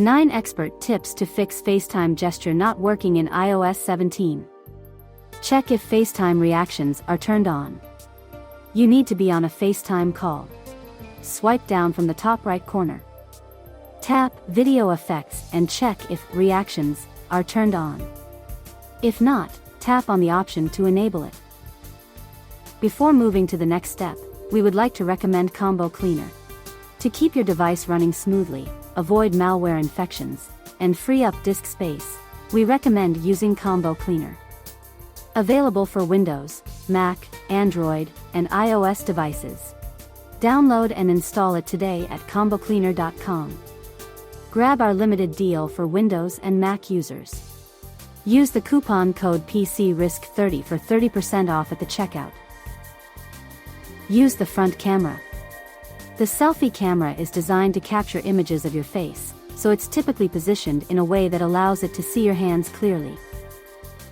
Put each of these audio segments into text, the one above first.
9 Expert Tips to Fix FaceTime Gesture Not Working in iOS 17. Check if FaceTime reactions are turned on. You need to be on a FaceTime call. Swipe down from the top right corner. Tap Video Effects and check if reactions are turned on. If not, tap on the option to enable it. Before moving to the next step, we would like to recommend Combo Cleaner. To keep your device running smoothly, avoid malware infections, and free up disk space, we recommend using Combo Cleaner. Available for Windows, Mac, Android, and iOS devices. Download and install it today at combocleaner.com. Grab our limited deal for Windows and Mac users. Use the coupon code PCRISK30 for 30% off at the checkout. Use the front camera. The selfie camera is designed to capture images of your face, so it's typically positioned in a way that allows it to see your hands clearly.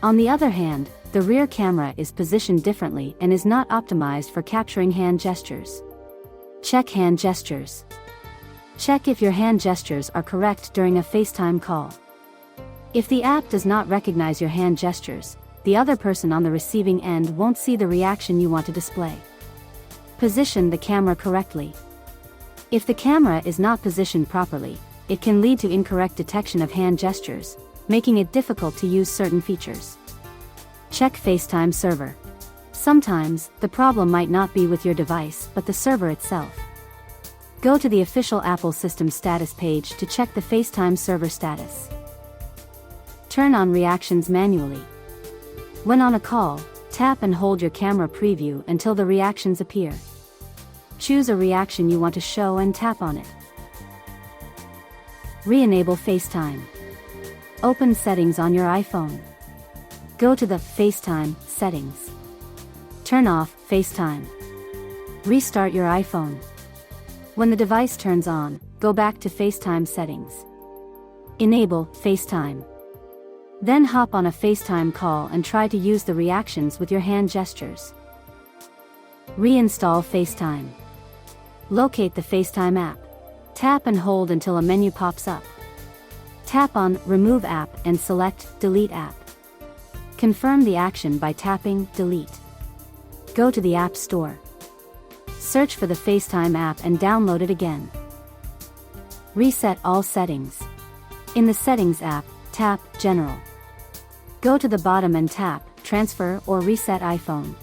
On the other hand, the rear camera is positioned differently and is not optimized for capturing hand gestures. Check hand gestures. Check if your hand gestures are correct during a FaceTime call. If the app does not recognize your hand gestures, the other person on the receiving end won't see the reaction you want to display. Position the camera correctly. If the camera is not positioned properly, it can lead to incorrect detection of hand gestures, making it difficult to use certain features. Check FaceTime server. Sometimes, the problem might not be with your device but the server itself. Go to the official Apple System Status page to check the FaceTime server status. Turn on reactions manually. When on a call, tap and hold your camera preview until the reactions appear. Choose a reaction you want to show and tap on it. Re-enable FaceTime. Open Settings on your iPhone. Go to the FaceTime settings. Turn off FaceTime. Restart your iPhone. When the device turns on, go back to FaceTime settings. Enable FaceTime. Then hop on a FaceTime call and try to use the reactions with your hand gestures. Reinstall FaceTime. Locate the FaceTime app. Tap and hold until a menu pops up. Tap on Remove App and select Delete App. Confirm the action by tapping Delete. Go to the App Store. Search for the FaceTime app and download it again. Reset all settings. In the Settings app, tap General. Go to the bottom and tap Transfer or Reset iPhone.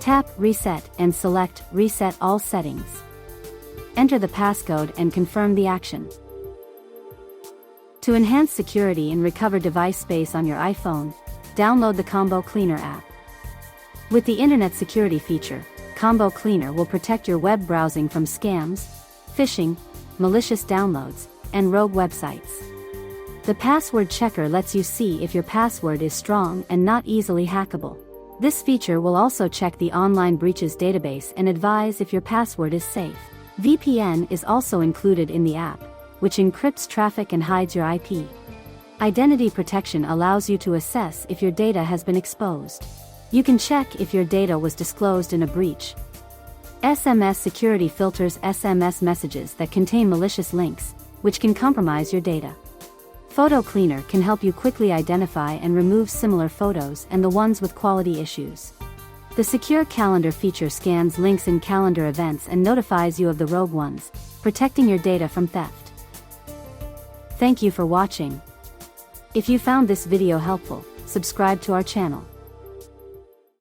Tap Reset and select Reset all settings. Enter the passcode and confirm the action. To enhance security and recover device space on your iPhone, download the Combo Cleaner app. With the Internet Security feature, Combo Cleaner will protect your web browsing from scams, phishing, malicious downloads, and rogue websites. The password checker lets you see if your password is strong and not easily hackable. This feature will also check the online breaches database and advise if your password is safe. VPN is also included in the app, which encrypts traffic and hides your IP. Identity protection allows you to assess if your data has been exposed. You can check if your data was disclosed in a breach. SMS security filters SMS messages that contain malicious links, which can compromise your data. Photo Cleaner can help you quickly identify and remove similar photos and the ones with quality issues. The Secure Calendar feature scans links in calendar events and notifies you of the rogue ones, protecting your data from theft. Thank you for watching. If you found this video helpful, subscribe to our channel.